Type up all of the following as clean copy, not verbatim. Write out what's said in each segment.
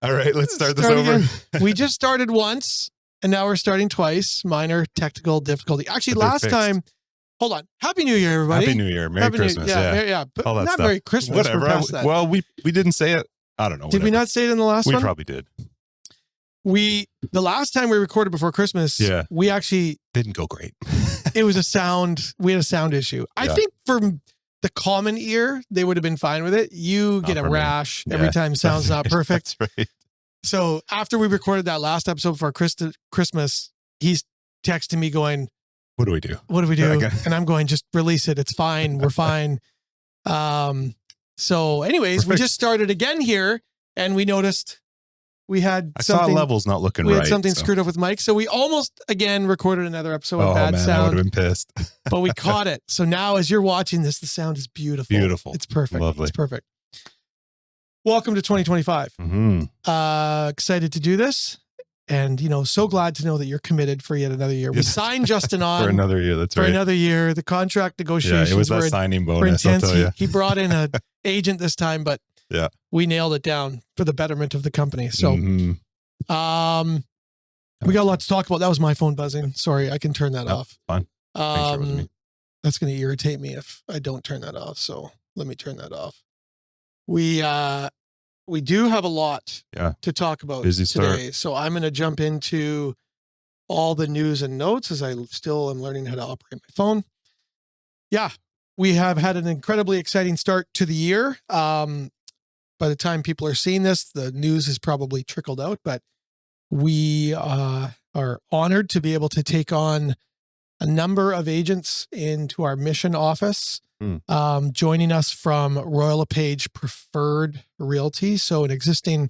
All right, let's start this over. Again. We just started once, and now we're starting twice. Minor technical difficulty. Actually, last time, hold on. Happy New Year, everybody. Happy New Year. Merry Christmas. Yeah. But all that not stuff. Merry Christmas. Whatever. We're past that. Well, we didn't say it. I don't know. Did we not say it in the last one? We probably did. The last time we recorded before Christmas, we actually didn't go great. It was we had a sound issue. I think for the common ear, they would have been fine with it. You get a rash every time sound's not perfect. That's right. So after we recorded that last episode for Christmas, he's texting me going, what do we do? What do we do? And I'm going, just release it. It's fine. We're fine. So anyways, we just started again here, and we noticed we had something. I saw levels not looking right. We had something screwed up with Mike. So we almost again recorded another episode with bad sound. I would have been pissed. But we caught it. So now as you're watching this, the sound is beautiful. Beautiful. It's perfect. Lovely. It's perfect. Welcome to 2025. Mm-hmm. Excited to do this. And, so glad to know that you're committed for yet another year. We signed Justin on. For another year, that's right. For another year. The contract negotiations it was that signing bonus, I'll tell you. He brought in an agent this time, but we nailed it down for the betterment of the company. So, we got a lot to talk about. That was my phone buzzing. Sorry, I can turn that off. Fine. That's going to irritate me if I don't turn that off. So let me turn that off. We do have a lot to talk about today. So I'm going to jump into all the news and notes as I still am learning how to operate my phone. Yeah, we have had an incredibly exciting start to the year. By the time people are seeing this, the news has probably trickled out, but we are honored to be able to take on a number of agents into our mission office. Joining us from Royal LePage Preferred Realty. So an existing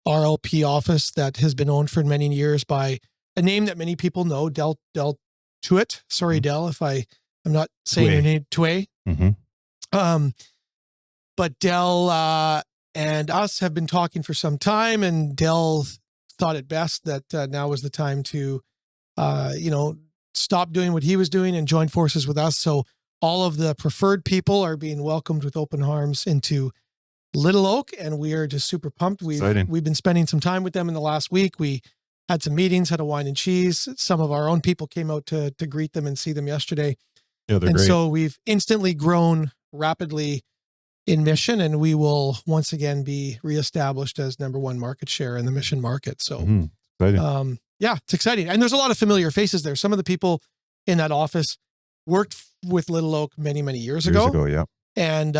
RLP office that has been owned for many years by a name that many people know, Del Tuit. Sorry, Del, if I'm not saying your name, Tuit. Mm-hmm. But Del and us have been talking for some time, and Del thought it best that now was the time to, stop doing what he was doing and join forces with us. So all of the preferred people are being welcomed with open arms into Little Oak, and we are just super pumped. We've been spending some time with them in the last week. We had some meetings, had a wine and cheese. Some of our own people came out to greet them and see them yesterday. Yeah, they're great. So we've instantly grown rapidly in Mission, and we will once again be reestablished as number one market share in the Mission market. So, it's exciting. And there's a lot of familiar faces there. Some of the people in that office worked with Little Oak many, many years ago. Yeah. And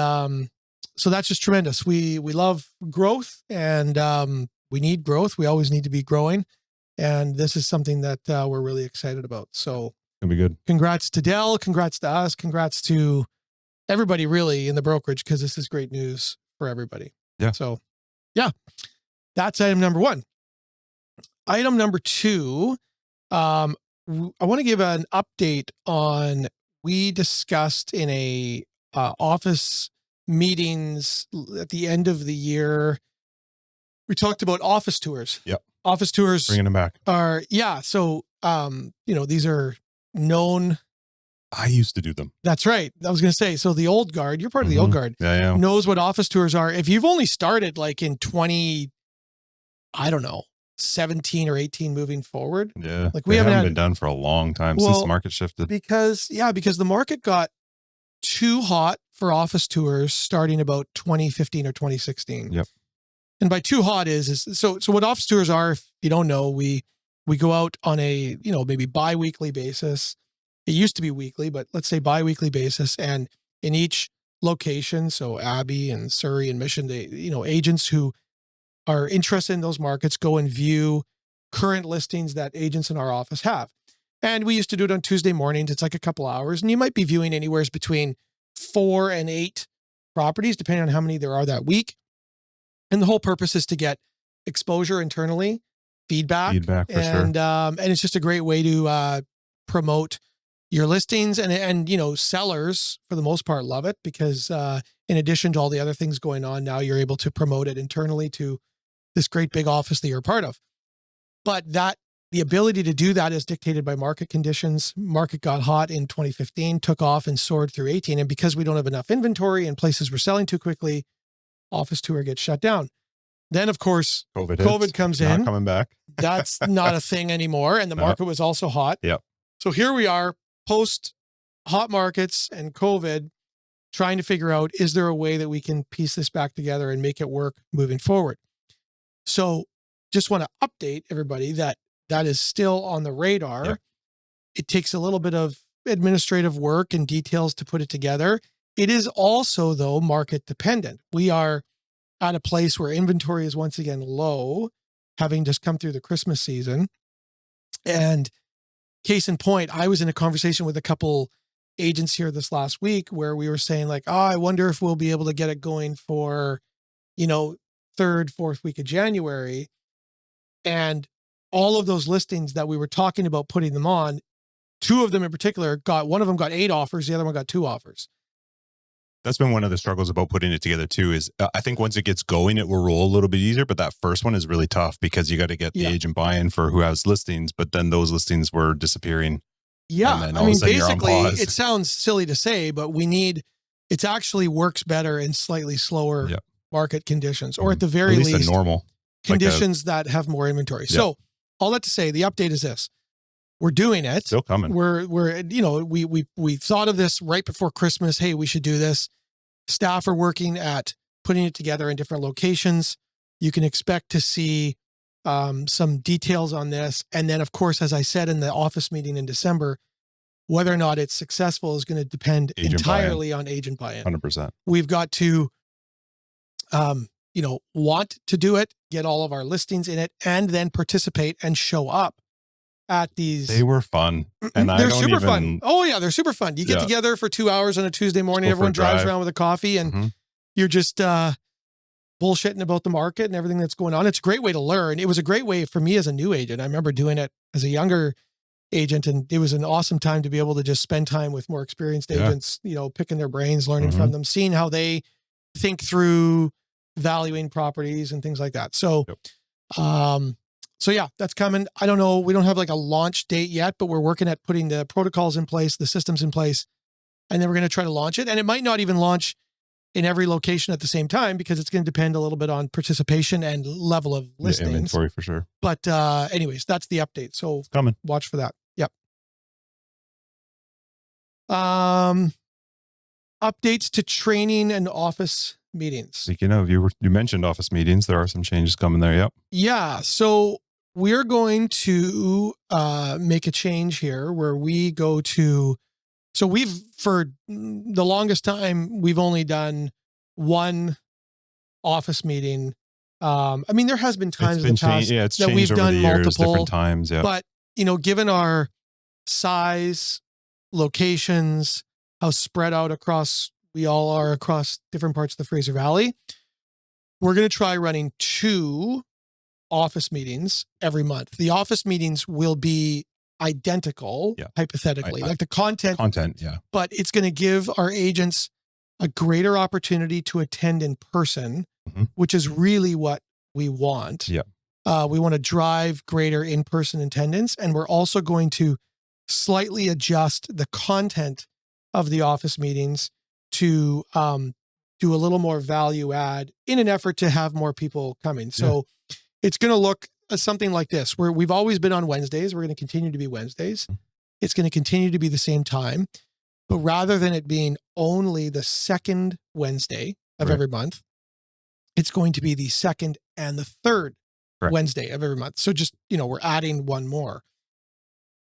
so that's just tremendous. We love growth, and we need growth. We always need to be growing. And this is something that we're really excited about. So it'll be good. Congrats to Dell. Congrats to us. Congrats to everybody really in the brokerage, because this is great news for everybody. Yeah. So, that's item number one. Item number two, I want to give an update on, we discussed in a office meetings at the end of the year. We talked about office tours. Yep. Office tours. Bringing them back. So, these are known. I used to do them. That's right. I was going to say, so the old guard, you're part of the old guard, knows what office tours are. If you've only started like in 17 or 18 moving forward. Yeah. Like we haven't been done for a long time since the market shifted. Because the market got too hot for office tours starting about 2015 or 2016. Yep. And by too hot so what office tours are, if you don't know, we go out on a, maybe bi-weekly basis. It used to be weekly, but let's say bi-weekly basis. And in each location, so Abbey and Surrey and Mission, agents who are interested in those markets go and view current listings that agents in our office have. And we used to do it on Tuesday mornings. It's like a couple hours, and you might be viewing anywhere between 4 and 8 properties, depending on how many there are that week. And the whole purpose is to get exposure internally, feedback for sure. And it's just a great way to promote your listings, and sellers for the most part love it, because in addition to all the other things going on, now you're able to promote it internally to this great big office that you're a part of. But the ability to do that is dictated by market conditions. Market got hot in 2015, took off and soared through 18. And because we don't have enough inventory and places we're selling too quickly, office tour gets shut down. Then, of course, COVID comes not in. Coming back. That's not a thing anymore. And the market was also hot. Yep. So here we are, post hot markets and COVID, trying to figure out, is there a way that we can piece this back together and make it work moving forward? So just want to update everybody that is still on the radar. Yep. It takes a little bit of administrative work and details to put it together. It is also, though, market dependent. We are at a place where inventory is once again low, having just come through the Christmas season. And case in point, I was in a conversation with a couple agents here this last week where we were saying like, oh, I wonder if we'll be able to get it going for, third, fourth week of January. And all of those listings that we were talking about putting them on, two of them in particular one of them got 8 offers. The other one got 2 offers. That's been one of the struggles about putting it together too, is I think once it gets going, it will roll a little bit easier, but that first one is really tough because you got to get the agent buy-in for who has listings, but then those listings were disappearing. Yeah. I mean, basically it sounds silly to say, but it actually works better in slightly slower market conditions, or at the very least normal conditions that have more inventory. Yeah. So all that to say, the update is this: we're doing it. Still coming. We thought of this right before Christmas. Hey, we should do this. Staff are working at putting it together in different locations. You can expect to see some details on this. And then, of course, as I said in the office meeting in December, whether or not it's successful is going to depend entirely on agent buy-in. 100%. We've got to, want to do it, get all of our listings in it, and then participate and show up at these. They were fun. And they're super fun. Oh yeah, they're super fun. You get together for 2 hours on a Tuesday morning, everyone drives around with a coffee, and you're just bullshitting about the market and everything that's going on. It's a great way to learn. It was a great way for me as a new agent. I remember doing it as a younger agent, and it was an awesome time to be able to just spend time with more experienced agents, picking their brains, learning from them, seeing how they think through valuing properties and things like that. So, so yeah, that's coming. I don't know. We don't have like a launch date yet, but we're working at putting the protocols in place, the systems in place, and then we're going to try to launch it. And it might not even launch in every location at the same time because it's going to depend a little bit on participation and level of listings. Inventory for sure. But anyways, that's the update. So it's coming. Watch for that. Yep. Updates to training and office meetings. Speaking of, you mentioned office meetings. There are some changes coming there. Yep. Yeah. So we're going to make a change here where we go to, so for the longest time, we've only done one office meeting. I mean, there has been times in the past that we've done multiple different times. Yeah. But, given our size, locations, how spread out we all are across different parts of the Fraser Valley, we're going to try running 2 office meetings every month. The office meetings will be identical, hypothetically, like the content, but it's going to give our agents a greater opportunity to attend in person, which is really what we want. Yeah. We want to drive greater in-person attendance, and we're also going to slightly adjust the content of the office meetings to do a little more value add in an effort to have more people coming. So it's going to look something like this, where we've always been on Wednesdays. We're going to continue to be Wednesdays. It's going to continue to be the same time, but rather than it being only the second Wednesday of every month, it's going to be the second and the third Wednesday of every month. So just, we're adding one more,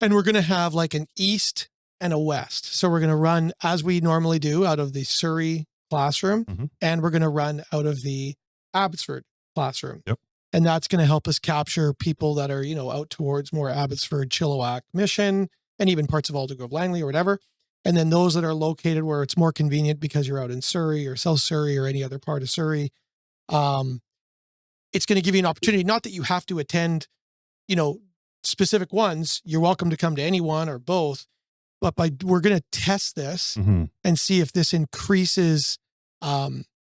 and we're going to have like an East and a West. So we're going to run as we normally do out of the Surrey classroom, and we're going to run out of the Abbotsford classroom. Yep. And that's going to help us capture people that are, out towards more Abbotsford, Chilliwack, Mission, and even parts of Aldergrove, Langley, or whatever. And then those that are located where it's more convenient because you're out in Surrey or South Surrey or any other part of Surrey. It's going to give you an opportunity, not that you have to attend, specific ones. You're welcome to come to any one or both, but we're going to test this and see if this increases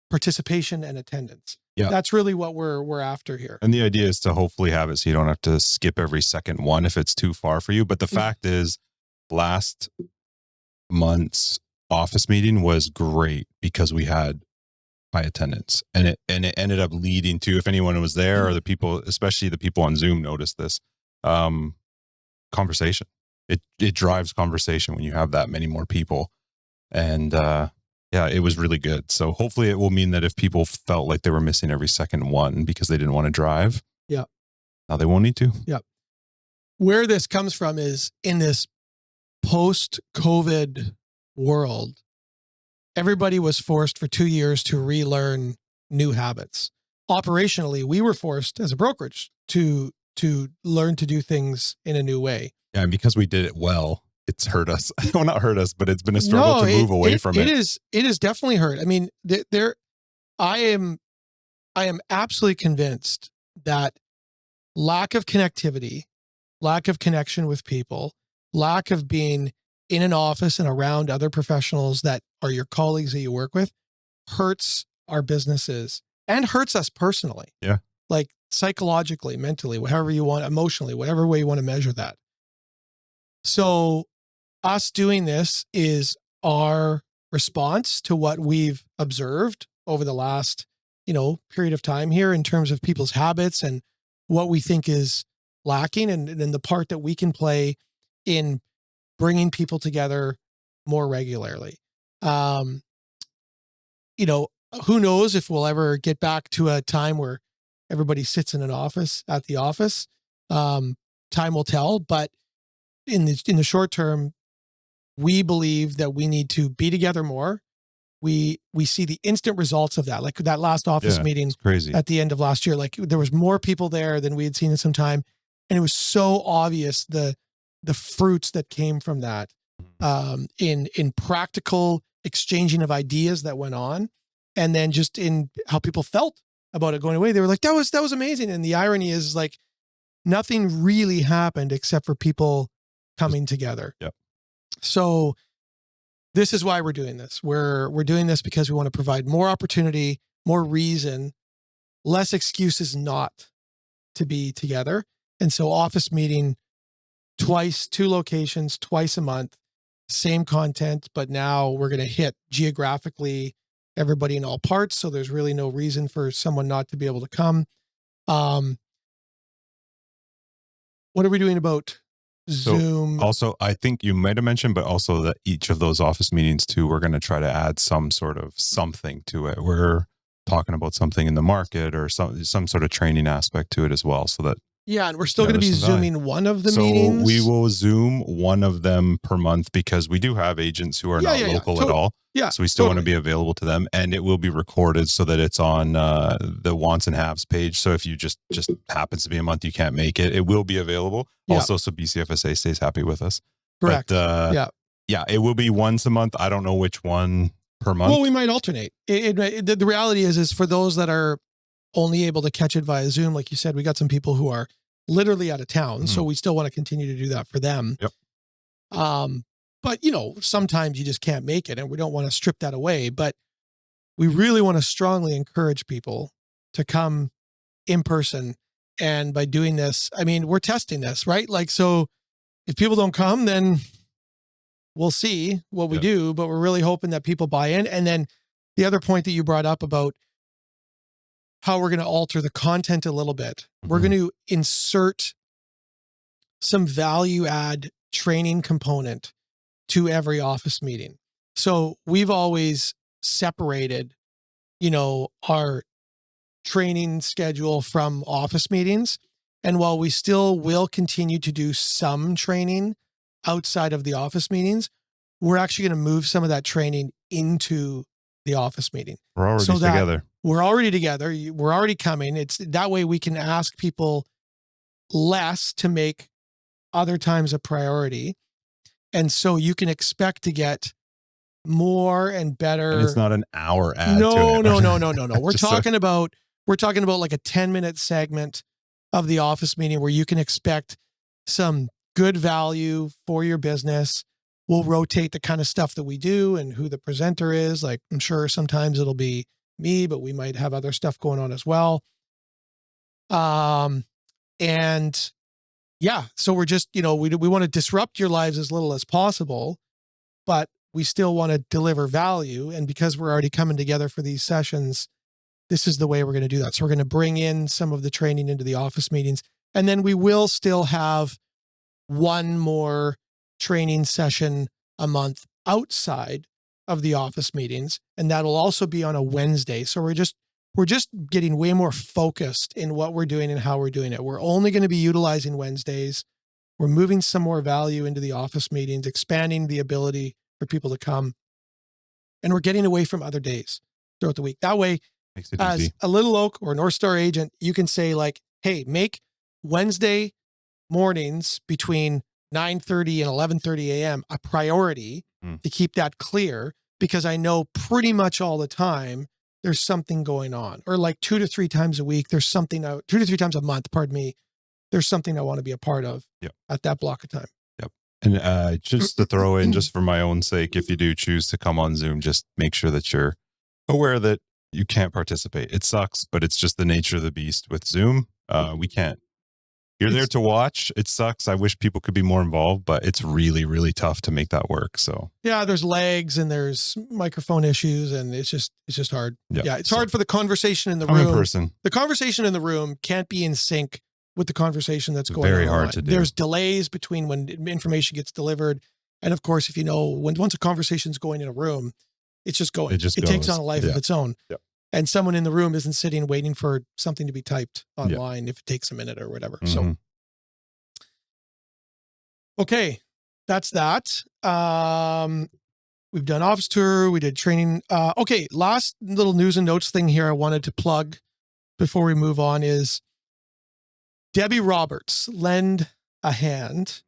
participation and attendance. Yeah. That's really what we're after here. And the idea is to hopefully have it so you don't have to skip every second one if it's too far for you. But the fact is, last month's office meeting was great because we had high attendance, and it ended up leading to, if anyone was there or the people, especially the people on Zoom, noticed this, conversation. It drives conversation when you have that many more people, and yeah, it was really good. So hopefully it will mean that if people felt like they were missing every second one because they didn't want to drive, yeah, now they won't need to. Yeah. Where this comes from is in this post-COVID world, everybody was forced for 2 years to relearn new habits. Operationally, we were forced as a brokerage to learn to do things in a new way. Yeah, and because we did it well, it's hurt us. Well, not hurt us, but it's been a struggle to move away from it. It is definitely hurt. I mean, I am absolutely convinced that lack of connectivity, lack of connection with people, lack of being in an office and around other professionals that are your colleagues that you work with hurts our businesses and hurts us personally. Yeah. Like psychologically, mentally, whatever you want, emotionally, whatever way you want to measure that. So us doing this is our response to what we've observed over the last, period of time here in terms of people's habits and what we think is lacking and the part that we can play in bringing people together more regularly. Who knows if we'll ever get back to a time where everybody sits in an office at the office. Time will tell, but in the short term, we believe that we need to be together more. We see the instant results of that. Like that last office meeting crazy at the end of last year, like there was more people there than we had seen in some time. And it was so obvious the fruits that came from that, in practical exchanging of ideas that went on. And then just in how people felt about it going away. They were like, that was amazing. And the irony is like nothing really happened except for people coming together. Yep. So this is why we're doing this. We're doing this because we want to provide more opportunity, more reason, less excuses not to be together. And so office meeting twice, 2 locations, twice a month, same content, but now we're going to hit geographically everybody in all parts. So there's really no reason for someone not to be able to come. What are we doing about Zoom? So also, I think you might have mentioned, but also that each of those office meetings too, we're going to try to add some sort of something to it. We're talking about something in the market or some sort of training aspect to it as well. So that, yeah, and we're still going to be Zooming one of the meetings. So we will Zoom one of them per month because we do have agents who are not local at all. Yeah. So we still want to be available to them, and it will be recorded so that it's on the wants and haves page. So if you just happens to be a month you can't make it, it will be available. Yeah. Also, so BCFSA stays happy with us. Correct. But, yeah, it will be once a month. I don't know which one per month. Well, we might alternate. The reality is for those that are only able to catch it via Zoom, like you said, we got some people who are literally out of town. So we still want to continue to do that for them. Yep. But sometimes you just can't make it and we don't want to strip that away, but we really want to strongly encourage people to come in person. And by doing this, I mean, we're testing this, right? Like, so if people don't come, then we'll see what we do, but we're really hoping that people buy in. And then the other point that you brought up about how we're going to alter the content a little bit. We're going to insert some value add training component to every office meeting. So we've always separated, our training schedule from office meetings. And while we still will continue to do some training outside of the office meetings, we're actually going to move some of that training into the office meeting. We're already together. We're already together. We're already coming. It's that way we can ask people less to make other times a priority. And so you can expect to get more and better. And it's not an hour ad. No. We're talking about like a 10-minute segment of the office meeting where you can expect some good value for your business. We'll rotate the kind of stuff that we do and who the presenter is. Like I'm sure sometimes it'll be me, but we might have other stuff going on as well. And yeah, so we're just, we want to disrupt your lives as little as possible, but we still want to deliver value. And because we're already coming together for these sessions, this is the way we're going to do that. So we're going to bring in some of the training into the office meetings. And then we will still have one more training session a month outside of the office meetings. And that'll also be on a Wednesday. So we're just getting way more focused in what we're doing and how we're doing it. We're only going to be utilizing Wednesdays. We're moving some more value into the office meetings, expanding the ability for people to come. And we're getting away from other days throughout the week. That way, as easy. A Little Oak or North Star agent, you can say like, hey, make Wednesday mornings between 9:30 and 11:30 a.m. a priority to keep that clear, because I know pretty much all the time there's something going on, or like 2 to 3 times a week, there's something 2 to 3 times a month, pardon me, there's something I want to be a part of at that block of time. Yep. And just to throw in, just for my own sake, if you do choose to come on Zoom, just make sure that you're aware that you can't participate. It sucks, but it's just the nature of the beast with Zoom. We can't. You're there to watch. It sucks. I wish people could be more involved, but it's really, really tough to make that work. So yeah, there's lags and there's microphone issues, and it's just hard. Yeah, it's hard for the conversation in the room. In person. The conversation in the room can't be in sync with the conversation that's going on. Very hard to do. There's delays between when information gets delivered, and of course, if you know once a conversation's going in a room, it's just going. It takes on a life of its own. Yep. And someone in the room isn't sitting waiting for something to be typed online if it takes a minute or whatever. Mm-hmm. So, okay, that's that. We've done office tour. We did training. Okay, last little news and notes thing here I wanted to plug before we move on is Debbie Roberts, Lend a Hand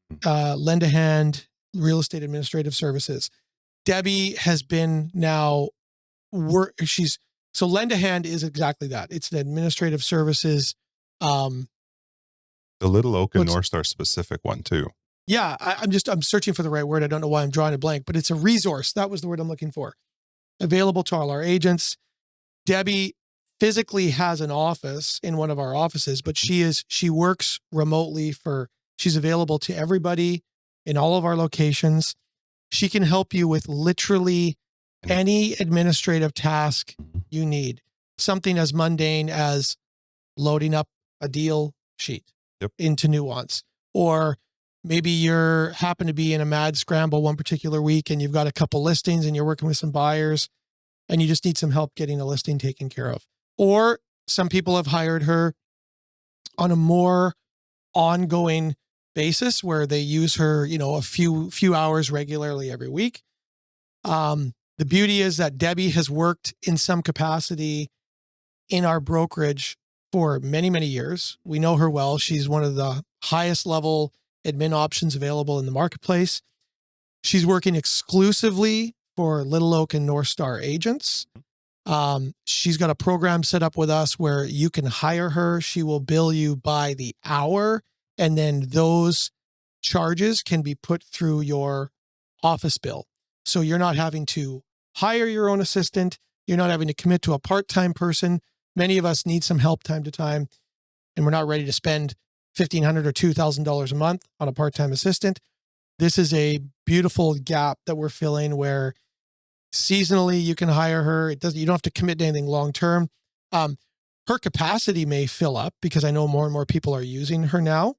Real Estate Administrative Services. Debbie has been now So Lend a Hand is exactly that. It's an administrative services. The Little Oak and North Star specific one too. Yeah, I'm searching for the right word. I don't know why I'm drawing a blank, but it's a resource. That was the word I'm looking for. Available to all our agents. Debbie physically has an office in one of our offices, but she works remotely she's available to everybody in all of our locations. She can help you with literally any administrative task you need. Something as mundane as loading up a deal sheet into Nuance, or maybe you're happen to be in a mad scramble one particular week and you've got a couple listings and you're working with some buyers and you just need some help getting a listing taken care of. Or some people have hired her on a more ongoing basis where they use her, a few hours regularly every week. The beauty is that Debbie has worked in some capacity in our brokerage for many, many years. We know her well. She's one of the highest level admin options available in the marketplace. She's working exclusively for Little Oak and North Star agents. She's got a program set up with us where you can hire her. She will bill you by the hour, and then those charges can be put through your office bill. So you're not having to hire your own assistant. You're not having to commit to a part-time person. Many of us need some help time to time, and we're not ready to spend $1,500 or $2,000 a month on a part-time assistant. This is a beautiful gap that we're filling where seasonally you can hire her. You don't have to commit to anything long-term. Her capacity may fill up because I know more and more people are using her now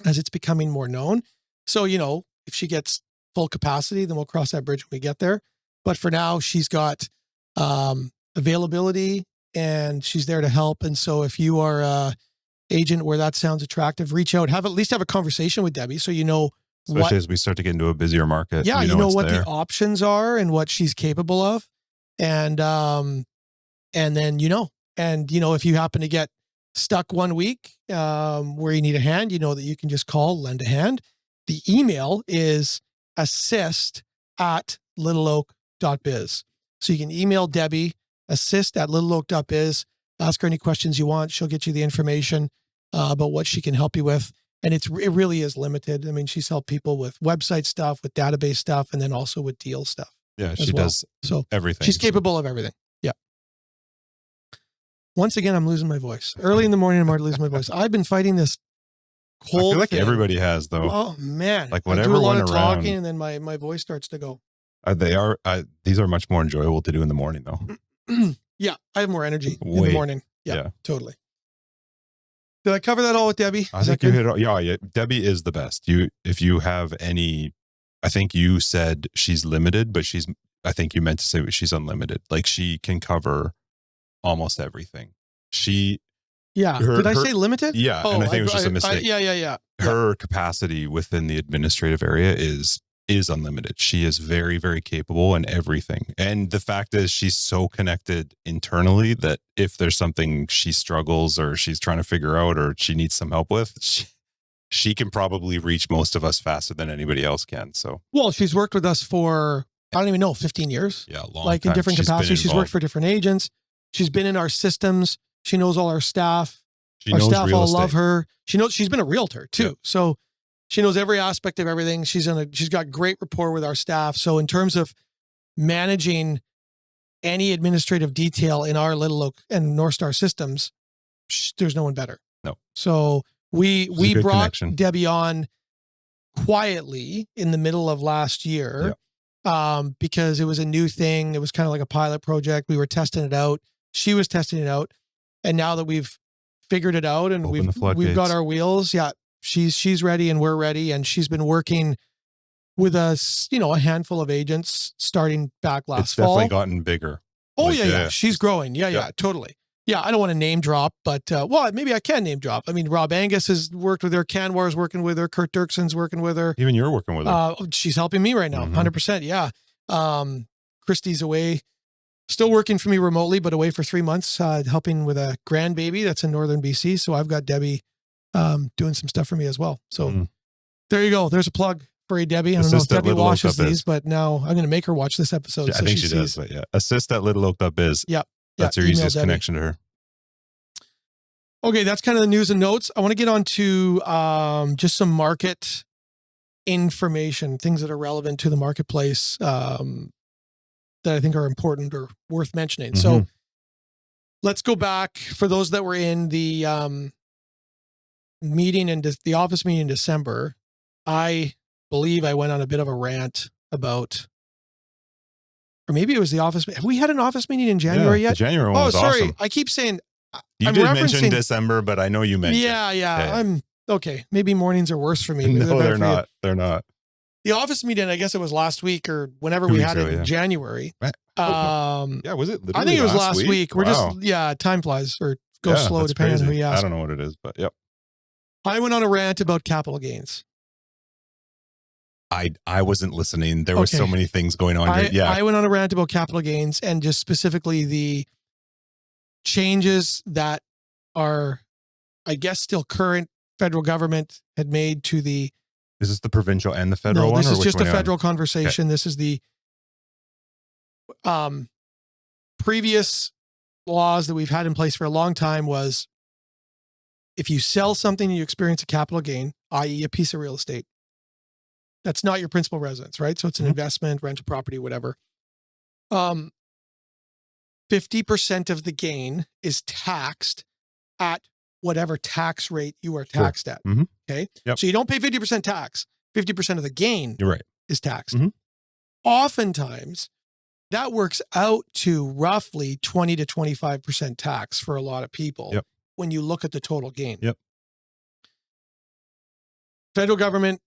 as it's becoming more known. So, if she gets full capacity, then we'll cross that bridge when we get there. But for now, she's got availability and she's there to help. And so if you are a agent where that sounds attractive, reach out, at least have a conversation with Debbie so you know. Especially as we start to get into a busier market. Yeah, you know what the options are and what she's capable of. And then, if you happen to get stuck one week where you need a hand, that you can just call Lend a Hand. The email is assist@littleoak.biz. So you can email Debbie, assist@littleoak.biz, ask her any questions you want. She'll get you the information about what she can help you with. And it really is limited. I mean, she's helped people with website stuff, with database stuff, and then also with deal stuff. Yeah, she does everything. She's capable of everything. Yeah. Once again, I'm losing my voice. Early in the morning, I'm already losing my voice. I've been fighting this cold I feel like thing. Everybody has, though. Oh, man. Like whatever I do a lot went of around. talking, and then my voice starts to go. These are much more enjoyable to do in the morning, though. Yeah, I have more energy in the morning. Yeah, totally. Did I cover that all with Debbie? I think you hit it. Yeah. Debbie is the best. If you have any, I think you said she's limited, but I think you meant to say she's unlimited. Like she can cover almost everything. Did I say limited? Yeah. And I think it was just a mistake. Yeah. Her capacity within the administrative area is unlimited. She is very, very capable in everything. And the fact is she's so connected internally that if there's something she struggles or she's trying to figure out or she needs some help with, she can probably reach most of us faster than anybody else can. So, well, she's worked with us for, I don't even know, 15 years. Yeah, long like time. In different capacities. She's worked for different agents. She's been in our systems. She knows all our staff. Our staff all love her. She's been a realtor too. Yep. So she knows every aspect of everything. She's got great rapport with our staff. So in terms of managing any administrative detail in our Little Oak and North Star systems, there's no one better. No. So we brought connection. Debbie on quietly in the middle of last year, because it was a new thing. It was kind of like a pilot project. We were testing it out. She was testing it out. And now that we've figured it out and we've got our wheels, she's ready and we're ready. And she's been working with us, a handful of agents starting back last fall. It's definitely gotten bigger. Oh, yeah. She's growing. Yeah, totally. Yeah, I don't want to name drop, but maybe I can name drop. I mean, Rob Angus has worked with her. Canwar's working with her. Kurt Dirkson's working with her. Even you're working with her. She's helping me right now, 100%. Yeah. Christy's away, still working for me remotely, but away for 3 months, helping with a grandbaby that's in northern BC. So I've got Debbie doing some stuff for me as well. So there you go. There's a plug for Debbie. I don't know if Debbie watches these, but now I'm going to make her watch this episode. Yeah, I think she does, but assist at Little Oak Biz. Yep. That's your easiest connection to her. Okay, that's kind of the news and notes. I want to get on to just some market information, things that are relevant to the marketplace that I think are important or worth mentioning. So let's go back for those that were in the meeting and the office meeting in December. I believe I went on a bit of a rant about, or maybe it was the office. Have we had an office meeting in January yet? The January one was awesome. I keep saying you did mention December, but I know you mentioned. Yeah. I'm okay. Maybe mornings are worse for me. No, they're not. They're not. The office meeting, I guess it was last week or whenever we had it in January. Was it? I think it was last week. We're just, time flies or goes slow depending on who you ask. I don't know what it is, but yep. I went on a rant about capital gains. I wasn't listening. There were so many things going on here. I went on a rant about capital gains and just specifically the changes that are, I guess, still current federal government had made to the. Is this the provincial and the federal one? This is just a federal conversation. Okay. This is the previous laws that we've had in place for a long time was if you sell something and you experience a capital gain, i.e. a piece of real estate, that's not your principal residence, right? So it's an investment, rental property, whatever. 50% of the gain is taxed at whatever tax rate you are taxed at. Okay. Yep. So you don't pay 50% tax. 50% of the gain is taxed. Oftentimes that works out to roughly 20 to 25% tax for a lot of people when you look at the total gain. Federal government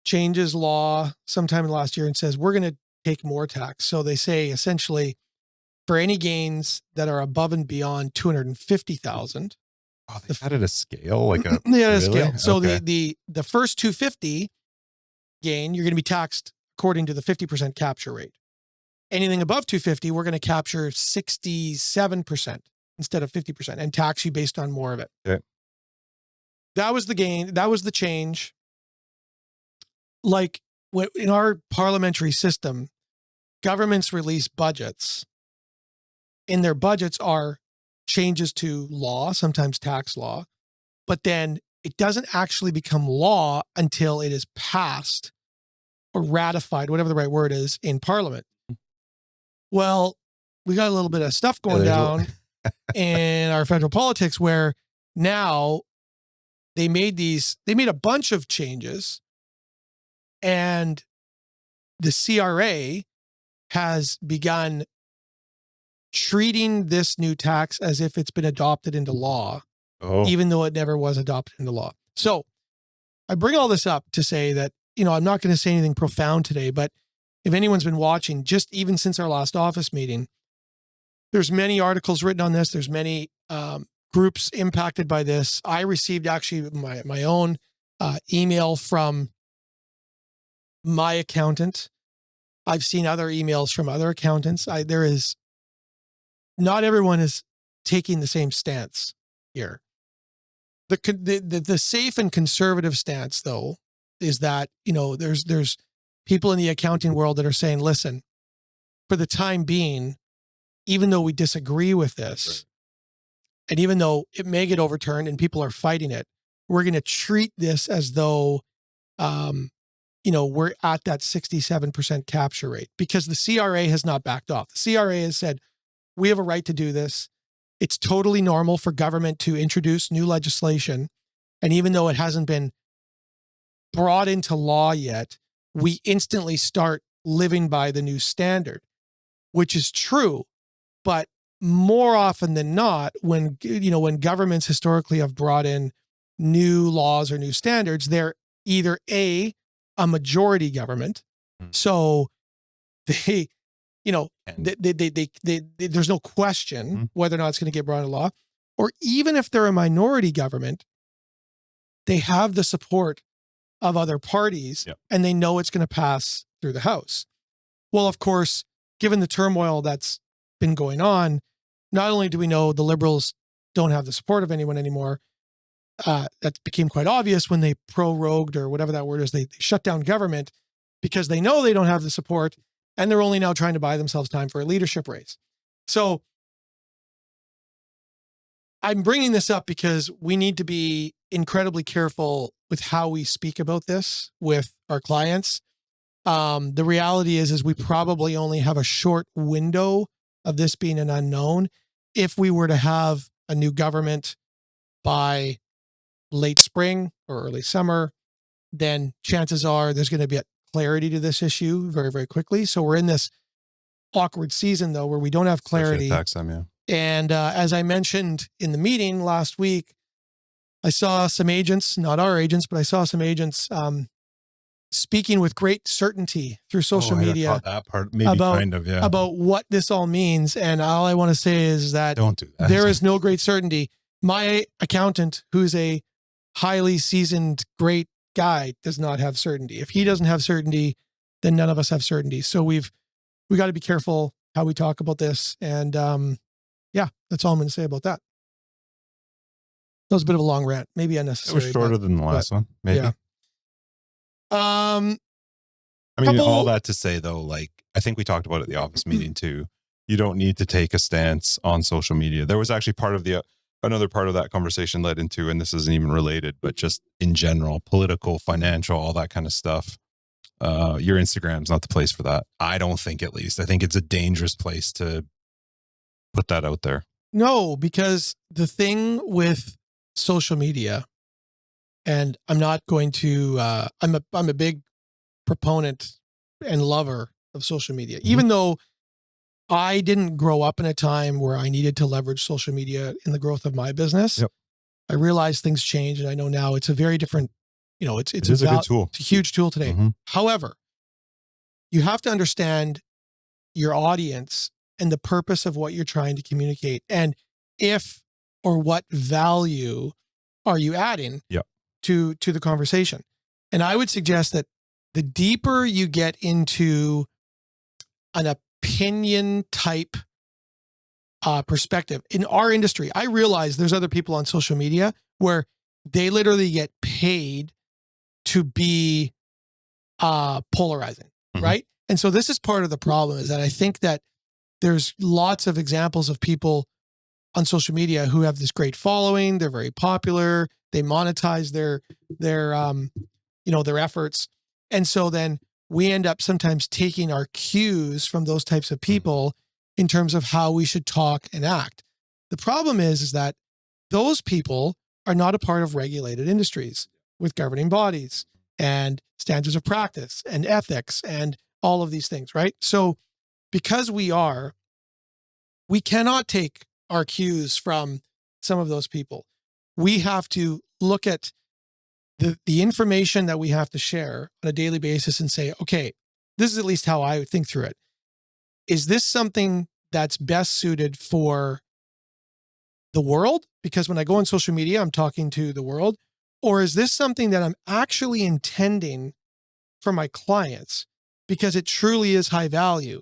changes law sometime in the last year and says, we're going to take more tax. So they say essentially for any gains that are above and beyond 250,000. Oh, they added a scale, like a a scale. So the first 250 gain, you're going to be taxed according to the 50% capture rate. Anything above 250, we're going to capture 67% instead of 50% and tax you based on more of it. Okay. That was the gain. That was the change. Like in our parliamentary system, governments release budgets. In their budgets are changes to law, sometimes tax law, but then it doesn't actually become law until it is passed or ratified, whatever the right word is, in Parliament. Well, we got a little bit of stuff going down in our federal politics where now they made a bunch of changes and the CRA has begun treating this new tax as if it's been adopted into law, even though it never was adopted into law. So I bring all this up to say that, I'm not going to say anything profound today, but if anyone's been watching, just even since our last office meeting, there's many articles written on this. There's many groups impacted by this. I received actually my own email from my accountant. I've seen other emails from other accountants. Not everyone is taking the same stance here. The safe and conservative stance, though, is that, there's people in the accounting world that are saying, listen, for the time being, even though we disagree with this, and even though it may get overturned and people are fighting it, we're going to treat this as though, we're at that 67% capture rate, because the CRA has not backed off. The CRA has said, we have a right to do this. It's totally normal for government to introduce new legislation. And even though it hasn't been brought into law yet, we instantly start living by the new standard, which is true. But more often than not, when governments historically have brought in new laws or new standards, they're either a majority government. So they, there's no question whether or not it's going to get brought into law, or even if they're a minority government, they have the support of other parties and they know it's going to pass through the House. Well, of course, given the turmoil that's been going on, not only do we know the Liberals don't have the support of anyone anymore, that became quite obvious when they prorogued, or whatever that word is, they shut down government because they know they don't have the support, and they're only now trying to buy themselves time for a leadership race. So I'm bringing this up because we need to be incredibly careful with how we speak about this with our clients. The reality is we probably only have a short window of this being an unknown. If we were to have a new government by late spring or early summer, then chances are there's going to be a clarity to this issue very, very quickly. So we're in this awkward season, though, where we don't have clarity. Tax time, yeah. And as I mentioned in the meeting last week, I saw some agents, not our agents, but I saw some agents speaking with great certainty through social media. I that part, maybe about what this all means. And all I want to say is that, don't do that. There is no great certainty. My accountant, who's a highly seasoned, great guy, does not have certainty. If he doesn't have certainty, then none of us have certainty. So we got to be careful how we talk about this. And that's all I'm going to say about that. That was a bit of a long rant, maybe unnecessary. It was shorter than the last one, maybe. Yeah. All that to say, though, I think we talked about it at the office meeting too. You don't need to take a stance on social media. There was actually another part of that conversation led into, and this isn't even related, but just in general, political, financial, all that kind of stuff. Your Instagram's not the place for that. I don't think, at least. I think it's a dangerous place to put that out there. No, because the thing with social media, and I'm not going to, I'm a big proponent and lover of social media, even though I didn't grow up in a time where I needed to leverage social media in the growth of my business. Yep. I realized things change, and I know now it's a very different, it's a good tool. It's a huge tool today. However, you have to understand your audience and the purpose of what you're trying to communicate, and if or what value are you adding to the conversation. And I would suggest that the deeper you get into an opinion type perspective in our industry, I realize there's other people on social media where they literally get paid to be polarizing, right? And so this is part of the problem, is that I think that there's lots of examples of people on social media who have this great following. They're very popular. They monetize their efforts. And so then we end up sometimes taking our cues from those types of people in terms of how we should talk and act. The problem is that those people are not a part of regulated industries with governing bodies and standards of practice and ethics and all of these things, right? So because we cannot take our cues from some of those people. We have to look at the information that we have to share on a daily basis and say, okay, this is at least how I would think through it. Is this something that's best suited for the world? Because when I go on social media, I'm talking to the world. Or is this something that I'm actually intending for my clients because it truly is high value?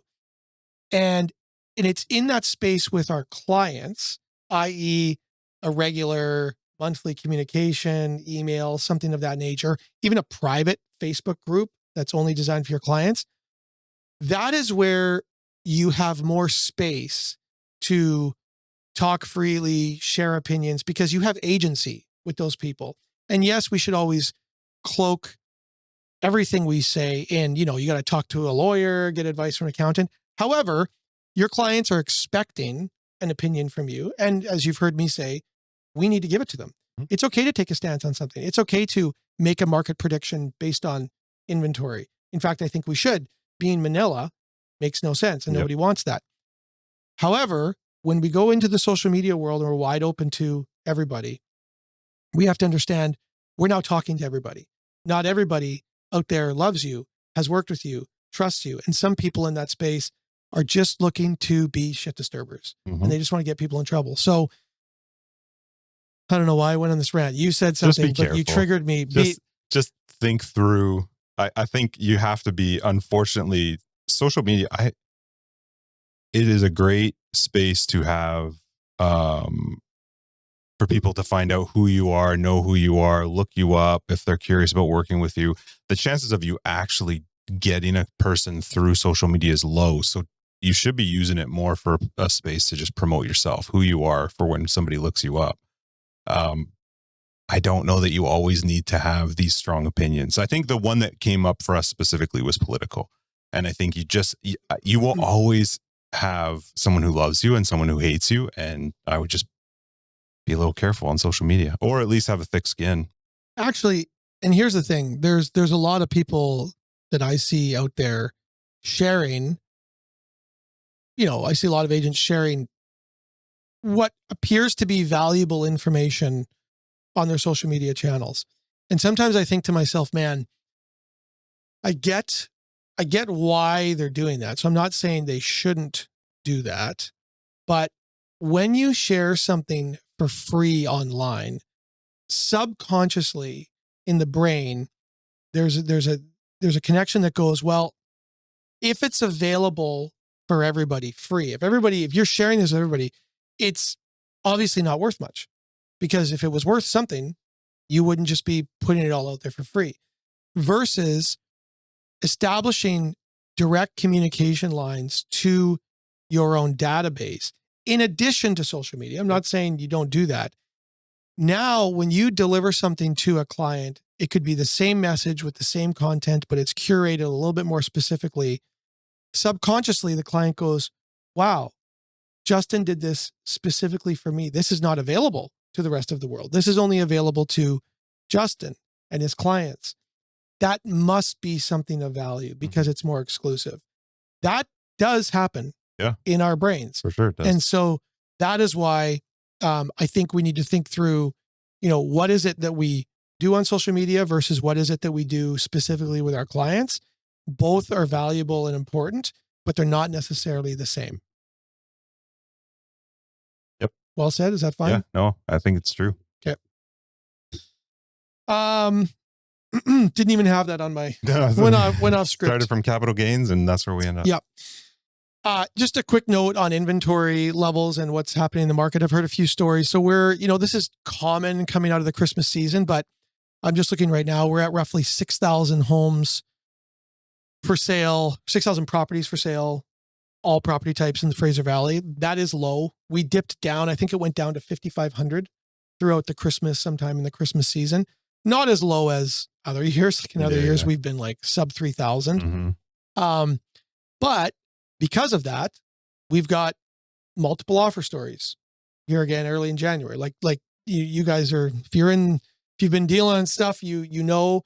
And it's in that space with our clients, i.e. a regular monthly communication, email, something of that nature, even a private Facebook group that's only designed for your clients. That is where you have more space to talk freely, share opinions, because you have agency with those people. And yes, we should always cloak everything we say in, you got to talk to a lawyer, get advice from an accountant. However, your clients are expecting an opinion from you. And as you've heard me say, we need to give it to them. It's okay to take a stance on something. It's okay to make a market prediction based on inventory. In fact, I think we should. Being Manila makes no sense and nobody wants that. However, when we go into the social media world and we're wide open to everybody, we have to understand we're now talking to everybody. Not everybody out there loves you, has worked with you, trusts you. And some people in that space are just looking to be shit disturbers and they just want to get people in trouble. So I don't know why I went on this rant. You said something, but you triggered me. Just think through. I think you have to be, unfortunately, social media, it is a great space to have, for people to find out who you are, know who you are, look you up. If they're curious about working with you, the chances of you actually getting a person through social media is low. So you should be using it more for a space to just promote yourself, who you are, for when somebody looks you up. I don't know that you always need to have these strong opinions. I think the one that came up for us specifically was political. And I think you will always have someone who loves you and someone who hates you. And I would just be a little careful on social media, or at least have a thick skin. Actually, and here's the thing, there's a lot of people that I see out there sharing, I see a lot of agents sharing what appears to be valuable information on their social media channels. And sometimes I think to myself, man, I get why they're doing that. So I'm not saying they shouldn't do that, but when you share something for free online, subconsciously in the brain, there's a connection that goes, well, if it's available for everybody free, if you're sharing this with everybody, it's obviously not worth much, because if it was worth something, you wouldn't just be putting it all out there for free. Versus establishing direct communication lines to your own database in addition to social media. I'm not saying you don't do that. Now, when you deliver something to a client, it could be the same message with the same content, but it's curated a little bit more specifically. Subconsciously, the client goes, wow, Justin did this specifically for me. This is not available to the rest of the world. This is only available to Justin and his clients. That must be something of value because it's more exclusive. That does happen in our brains. For sure it does. And so that is why I think we need to think through, what is it that we do on social media versus what is it that we do specifically with our clients. Both are valuable and important, but they're not necessarily the same. Yep. Well said. Is that fine? Yeah, no, I think it's true. Okay. Didn't even have that on my, went off script. Started from capital gains and that's where we end up. Yep. Just a quick note on inventory levels and what's happening in the market. I've heard a few stories. So this is common coming out of the Christmas season, but I'm just looking right now. We're at roughly 6,000 homes for sale, 6,000 properties for sale, all property types in the Fraser Valley. That is low. We dipped down. I think it went down to 5,500 throughout sometime in the Christmas season. Not as low as other years. Like in other years, we've been like sub 3,000. But because of that, we've got multiple offer stories here again early in January. Like you guys are, if you've been dealing on stuff, you know.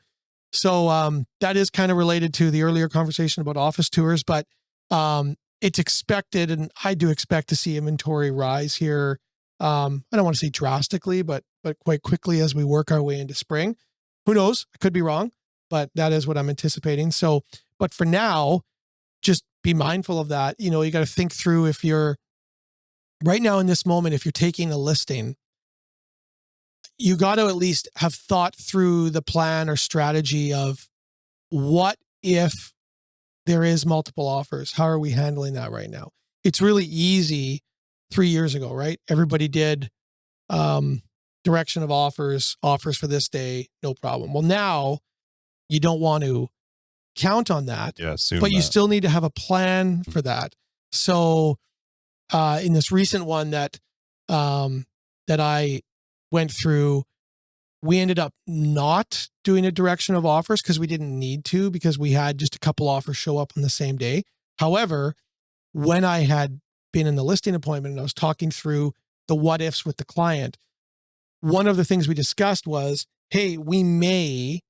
So that is kind of related to the earlier conversation about office tours. But it's expected, and I do expect to see inventory rise here. I don't want to say drastically, but quite quickly as we work our way into spring. Who knows? I could be wrong, but that is what I'm anticipating. So, but for now, just be mindful of that. You got to think through, if you're right now in this moment, if you're taking a listing, you got to at least have thought through the plan or strategy of, what if there is multiple offers? How are we handling that right now? It's really easy 3 years ago, right? Everybody did direction of offers for this day, no problem. Well, now you don't want to count on that, but you still need to have a plan for that. So in this recent one that I went through, we ended up not doing a direction of offers because we didn't need to, because we had just a couple offers show up on the same day. However, when I had been in the listing appointment and I was talking through the what ifs with the client, one of the things we discussed was, hey, we may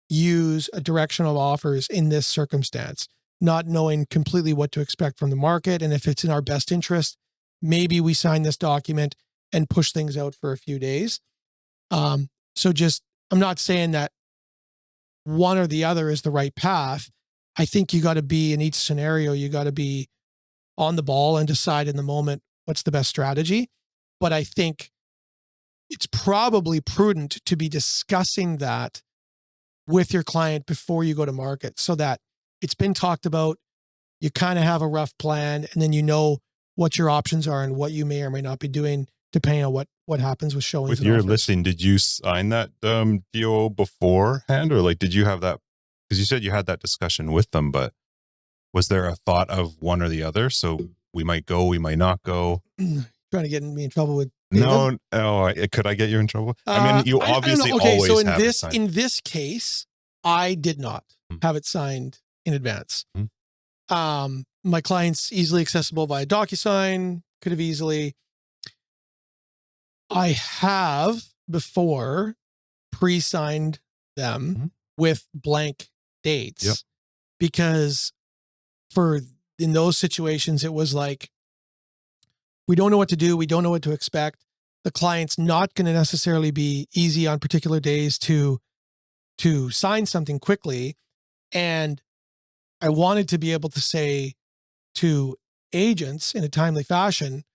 use a direction of offers in this circumstance, not knowing completely what to expect from the market. And if it's in our best interest, maybe we sign this document and push things out for a few days. So just, I'm not saying that one or the other is the right path. I think you got to be, in each scenario, you got to be on the ball and decide in the moment what's the best strategy. But I think it's probably prudent to be discussing that with your client before you go to market, so that it's been talked about, you kind of have a rough plan, and then you know what your options are and what you may or may not be doing depending on what happens with showings. With your listing, did you sign that deal beforehand, or like, did you have that? Because you said you had that discussion with them, but was there a thought of one or the other? So we might go, we might not go. Trying to get me in trouble with David? No. Oh, could I get you in trouble? I mean, you obviously always so have it signed. In this case, I did not have it signed in advance. My client's easily accessible via DocuSign. Could have easily. I have before pre-signed them with blank dates, because in those situations, it was like, we don't know what to do. We don't know what to expect. The client's not going to necessarily be easy on particular days to sign something quickly. And I wanted to be able to say to agents in a timely fashion,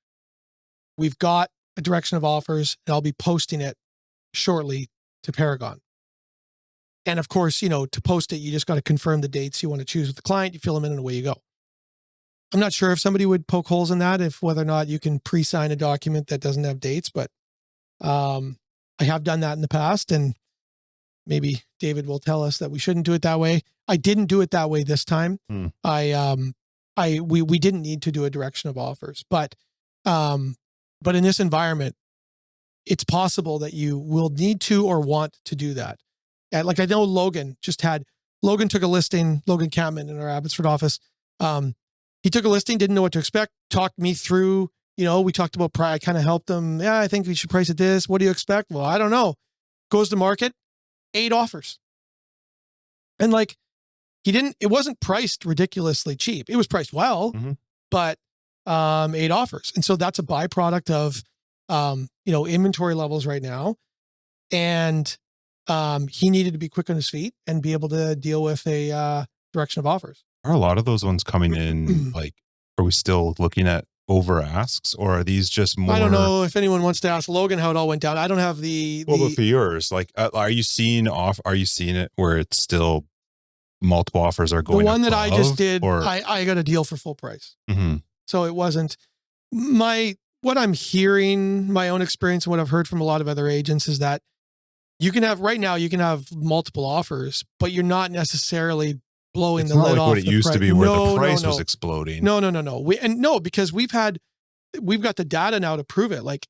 we've got a direction of offers and I'll be posting it shortly to Paragon. And of course, to post it, you just got to confirm the dates you want to choose with the client. You fill them in and away you go. I'm not sure if somebody would poke holes in that, if whether or not you can pre-sign a document that doesn't have dates, but I have done that in the past, and maybe David will tell us that we shouldn't do it that way. I didn't do it that way this time. We didn't need to do a direction of offers, but in this environment, it's possible that you will need to or want to do that. And like, I know Logan took a listing, Logan Cameron in our Abbotsford office. He took a listing, didn't know what to expect, talked me through, we talked about price. I kind of helped him. Yeah, I think we should price it this. What do you expect? Well, I don't know. Goes to market, 8 offers. And like, it wasn't priced ridiculously cheap. It was priced well, but 8 offers. And so that's a byproduct of, inventory levels right now. And he needed to be quick on his feet and be able to deal with a direction of offers. Are a lot of those ones coming in, like, are we still looking at over asks, or are these just more? I don't know if anyone wants to ask Logan how it all went down. I don't have but for yours, like, are you seeing it where it's still multiple offers are going? The one that I just did, I got a deal for full price. So it wasn't what I'm hearing, my own experience and what I've heard from a lot of other agents is that you can have multiple offers, but you're not necessarily blowing the lid off. It's not like what it used to be where the price was exploding. No. Because we've got the data now to prove it. Like,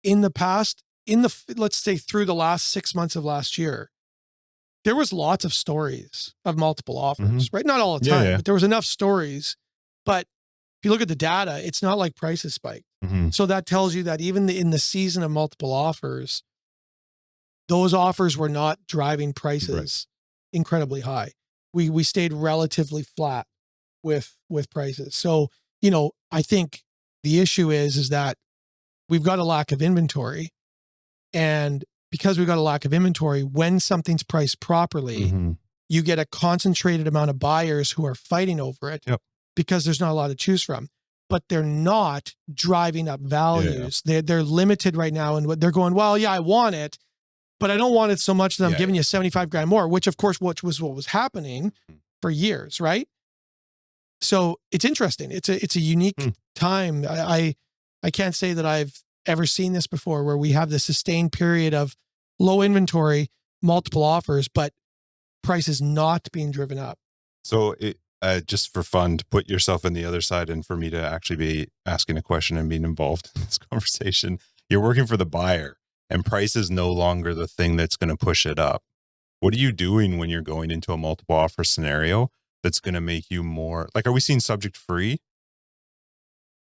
in the past, let's say through the last 6 months of last year, there was lots of stories of multiple offers, right? Not all the time, but there was enough stories. But if you look at the data, it's not like prices spiked. So that tells you that even in the season of multiple offers, those offers were not driving prices incredibly high. We stayed relatively flat. with prices. So, I think the issue is that we've got a lack of inventory, and because we've got a lack of inventory, when something's priced properly, you get a concentrated amount of buyers who are fighting over it because there's not a lot to choose from, but they're not driving up values. They're limited right now. And they're going, well, yeah, I want it, but I don't want it so much that I'm giving you 75 grand more, which of course, what was happening for years. Right. So it's interesting. It's a unique time. I can't say that I've ever seen this before, where we have this sustained period of low inventory, multiple offers, but prices not being driven up. So just for fun, to put yourself on the other side and for me to actually be asking a question and being involved in this conversation, you're working for the buyer and price is no longer the thing that's going to push it up. What are you doing when you're going into a multiple offer scenario that's going to make you more, like, are we seeing subject free?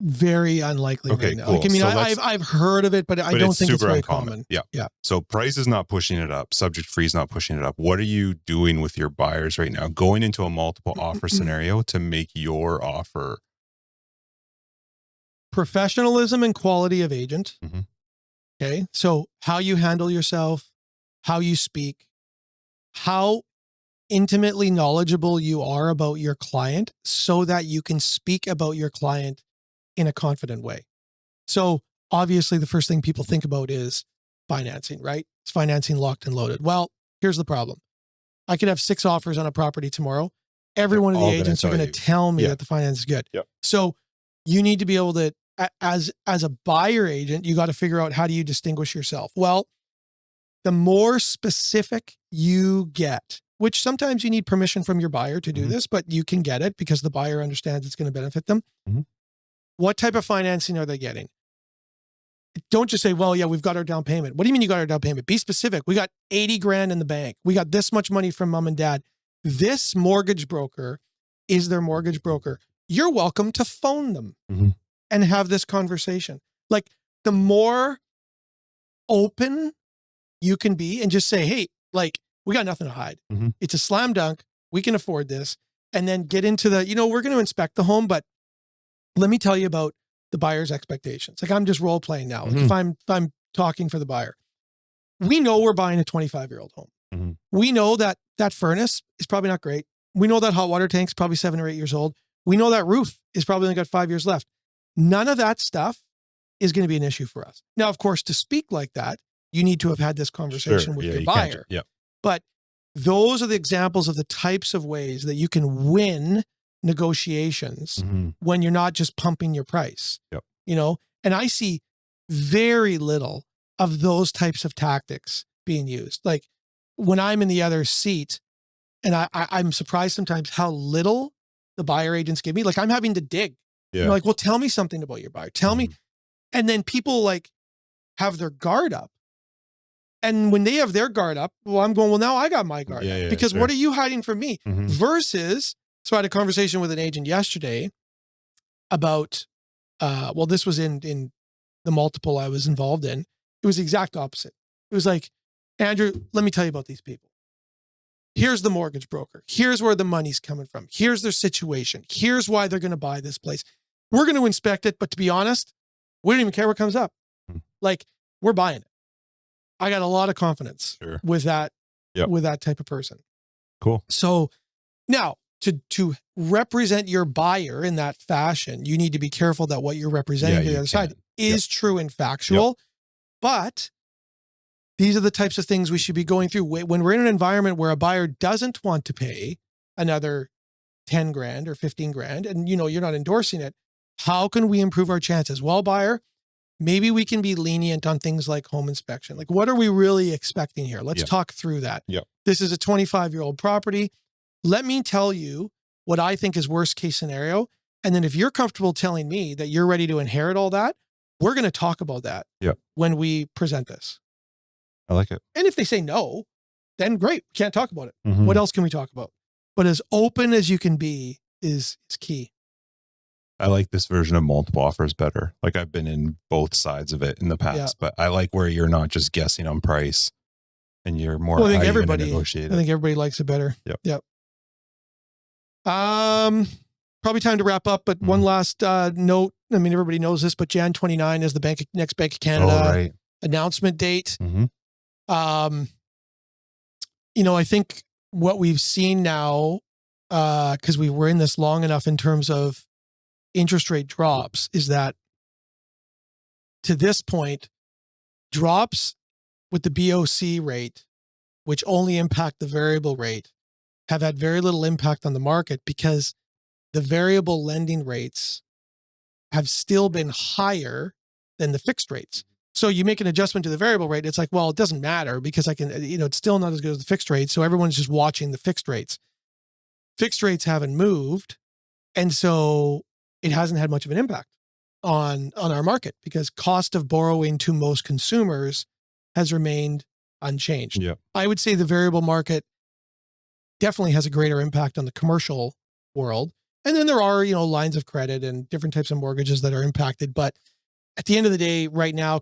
Very unlikely right now. Cool. Like, I mean, so I've heard of it, but I don't think it's very common. Yeah. So price is not pushing it up. Subject free is not pushing it up. What are you doing with your buyers right now, going into a multiple offer scenario to make your offer? Professionalism and quality of agent. Okay. So how you handle yourself, how you speak, how intimately knowledgeable you are about your client so that you can speak about your client in a confident way. So obviously the first thing people think about is financing, right? It's financing locked and loaded. Well, here's the problem. I could have 6 offers on a property tomorrow. Every one of the agents are going to tell me that the finance is good. So you need to be able to, as a buyer agent, you got to figure out, how do you distinguish yourself? Well, the more specific you get, which sometimes you need permission from your buyer to do this, but you can get it because the buyer understands it's going to benefit them. What type of financing are they getting? Don't just say, well, yeah, we've got our down payment. What do you mean you got our down payment? Be specific. We got 80 grand in the bank. We got this much money from mom and dad. This mortgage broker is their mortgage broker. You're welcome to phone them and have this conversation. Like, the more open you can be and just say, hey, like, we got nothing to hide. It's a slam dunk. We can afford this. And then get into the, we're going to inspect the home, but let me tell you about the buyer's expectations. Like, I'm just role playing now. Like, if I'm talking for the buyer, we know we're buying a 25-year-old home. We know that furnace is probably not great. We know that hot water tank's probably 7 or 8 years old. We know that roof is probably only got 5 years left. None of that stuff is going to be an issue for us. Now, of course, to speak like that, you need to have had this conversation with your buyer. But those are the examples of the types of ways that you can win negotiations when you're not just pumping your price. And I see very little of those types of tactics being used. Like, when I'm in the other seat, and I'm surprised sometimes how little the buyer agents give me. Like, I'm having to dig. Like, well, tell me something about your buyer. Tell me. And then people, like, have their guard up. And when they have their guard up, well, I'm going, well, now I got my guard up. Because what are you hiding from me? Versus, so I had a conversation with an agent yesterday about, well, this was in the multiple I was involved in. It was the exact opposite. It was like, Andrew, let me tell you about these people. Here's the mortgage broker. Here's where the money's coming from. Here's their situation. Here's why they're going to buy this place. We're going to inspect it, but to be honest, we don't even care what comes up. Like, we're buying it. I got a lot of confidence with that, with that type of person. Cool. So now, to represent your buyer in that fashion, you need to be careful that what you're representing to the other side is true and factual. But these are the types of things we should be going through when we're in an environment where a buyer doesn't want to pay another 10 grand or 15 grand, and you're not endorsing it. How can we improve our chances? Well, buyer, maybe we can be lenient on things like home inspection. Like, what are we really expecting here? Let's talk through that. This is a 25-year-old property. Let me tell you what I think is worst case scenario. And then if you're comfortable telling me that you're ready to inherit all that, we're going to talk about that when we present this. I like it. And if they say no, then great. We can't talk about it. What else can we talk about? But as open as you can be is key. I like this version of multiple offers better. Like, I've been in both sides of it in the past, but I like where you're not just guessing on price and you're more, I think everybody likes it better. Yep. probably time to wrap up, but one last note. I mean, everybody knows this, but Jan 29 is the next Bank of Canada announcement date. I think what we've seen now, because we were in this long enough in terms of interest rate drops, is that to this point, drops with the BOC rate, which only impact the variable rate, have had very little impact on the market because the variable lending rates have still been higher than the fixed rates. So you make an adjustment to the variable rate, it's like, well, it doesn't matter because I can, it's still not as good as the fixed rate. So everyone's just watching the fixed rates. Fixed rates haven't moved. And so it hasn't had much of an impact on our market because cost of borrowing to most consumers has remained unchanged. Yeah. I would say the variable market definitely has a greater impact on the commercial world. And then there are, lines of credit and different types of mortgages that are impacted. But at the end of the day, right now,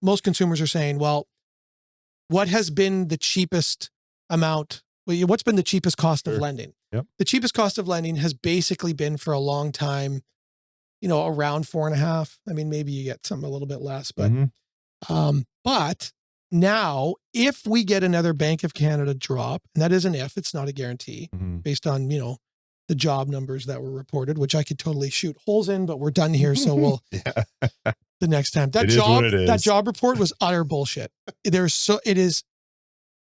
most consumers are saying, well, what has been the cheapest amount? What's been the cheapest cost of lending? Yep. The cheapest cost of lending has basically been for a long time, around 4.5. I mean, maybe you get some a little bit less, but, but now if we get another Bank of Canada drop, and that is an if, it's not a guarantee based on, the job numbers that were reported, which I could totally shoot holes in, but we're done here. So we'll, the next time that job report was utter bullshit. It is,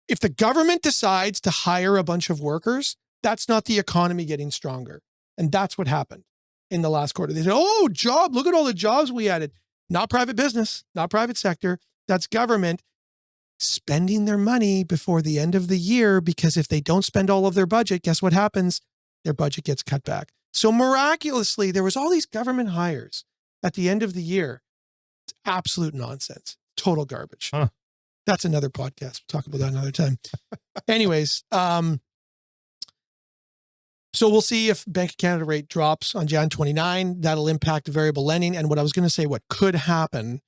if the government decides to hire a bunch of workers, that's not the economy getting stronger. And that's what happened in the last quarter. They said, oh, look at all the jobs we added. Not private business, not private sector. That's government spending their money before the end of the year, because if they don't spend all of their budget, guess what happens? Their budget gets cut back. So miraculously, there was all these government hires at the end of the year. It's absolute nonsense. Total garbage. Huh. That's another podcast. We'll talk about that another time. Anyways, so we'll see if Bank of Canada rate drops on Jan 29. That'll impact variable lending. And what I was going to say, what could happen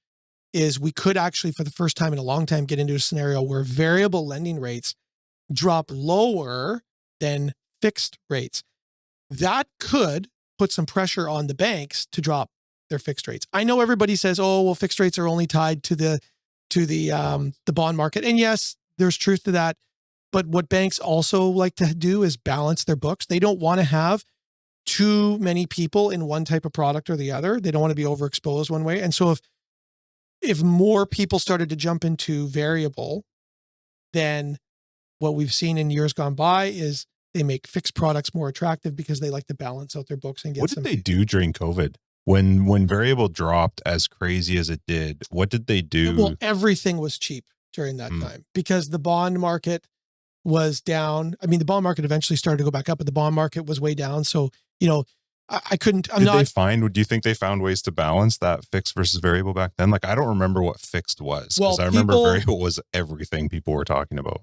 is we could actually, for the first time in a long time, get into a scenario where variable lending rates drop lower than fixed rates. That could put some pressure on the banks to drop their fixed rates. I know everybody says, oh, well, fixed rates are only tied to the bond market. And yes, there's truth to that. But what banks also like to do is balance their books. They don't want to have too many people in one type of product or the other. They don't want to be overexposed one way. And so if more people started to jump into variable, then what we've seen in years gone by is they make fixed products more attractive because they like to balance out their books and get What did they do during COVID? When variable dropped as crazy as it did, what did they do? Well, everything was cheap during that time because the bond market was down. I mean, the bond market eventually started to go back up, but the bond market was way down. So, I couldn't, do you think they found ways to balance that fixed versus variable back then? Like, I don't remember what fixed was. Because I remember variable was everything people were talking about.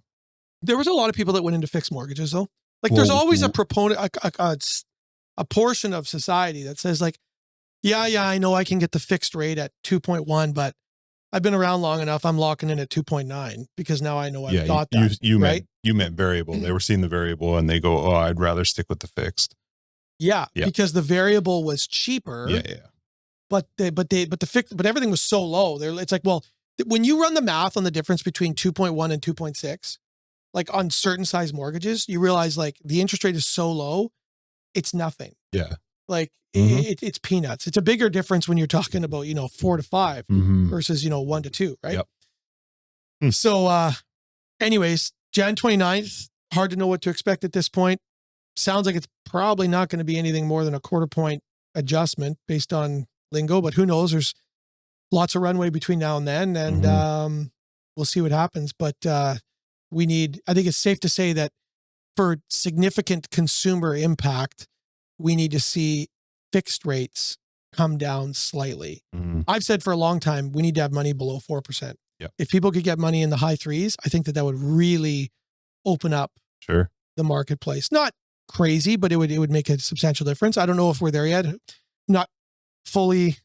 There was a lot of people that went into fixed mortgages though. Like there's always a proponent, a portion of society that says like, yeah, I know I can get the fixed rate at 2.1, but I've been around long enough. I'm locking in at 2.9 because now I know I've got that. You meant variable. They were seeing the variable and they go, oh, I'd rather stick with the fixed. Yeah, because the variable was cheaper. Yeah. But the fixed, but everything was so low. It's like, well, when you run the math on the difference between 2.1 and 2.6, like on certain size mortgages, you realize like the interest rate is so low, it's nothing. Yeah. Like it's peanuts. It's a bigger difference when you're talking about, 4 to 5 versus, 1 to 2, right? Yep. So, anyways, Jan 29th, hard to know what to expect at this point. Sounds like it's probably not going to be anything more than a 1/4 point adjustment based on lingo, but who knows? There's lots of runway between now and then, and we'll see what happens. But I think it's safe to say that for significant consumer impact, we need to see fixed rates come down slightly. I've said for a long time, we need to have money below 4%. Yep. If people could get money in the high 3s, I think that would really open up the marketplace. Not crazy, but it would make a substantial difference. I don't know if we're there yet. Not fully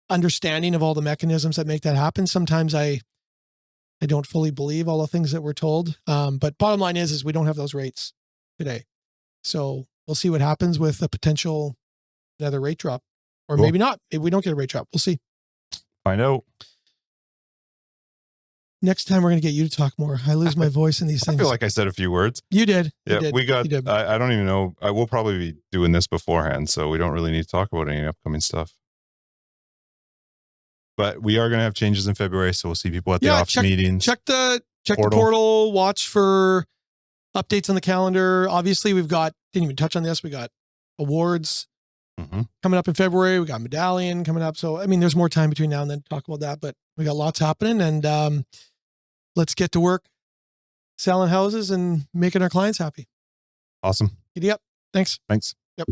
understanding of all the mechanisms that make that happen. Sometimes I don't fully believe all the things that we're told. But bottom line is we don't have those rates today. So we'll see what happens with a potential another rate drop, or Cool. maybe not. Maybe we don't get a rate drop. We'll see. I know. Next time we're going to get you to talk more. I lose my voice in these things. I feel like I said a few words. You did. Yeah, you did. we got, You did. I don't even know. I will probably be doing this beforehand, so we don't really need to talk about any upcoming stuff. But we are going to have changes in February, so we'll see people at the office meetings. Check the portal, watch for updates on the calendar. Obviously, didn't even touch on this. We got awards coming up in February. We got medallion coming up. So, I mean, there's more time between now and then to talk about that, but we got lots happening, and let's get to work selling houses and making our clients happy. Awesome. Giddy up. Thanks. Thanks. Yep.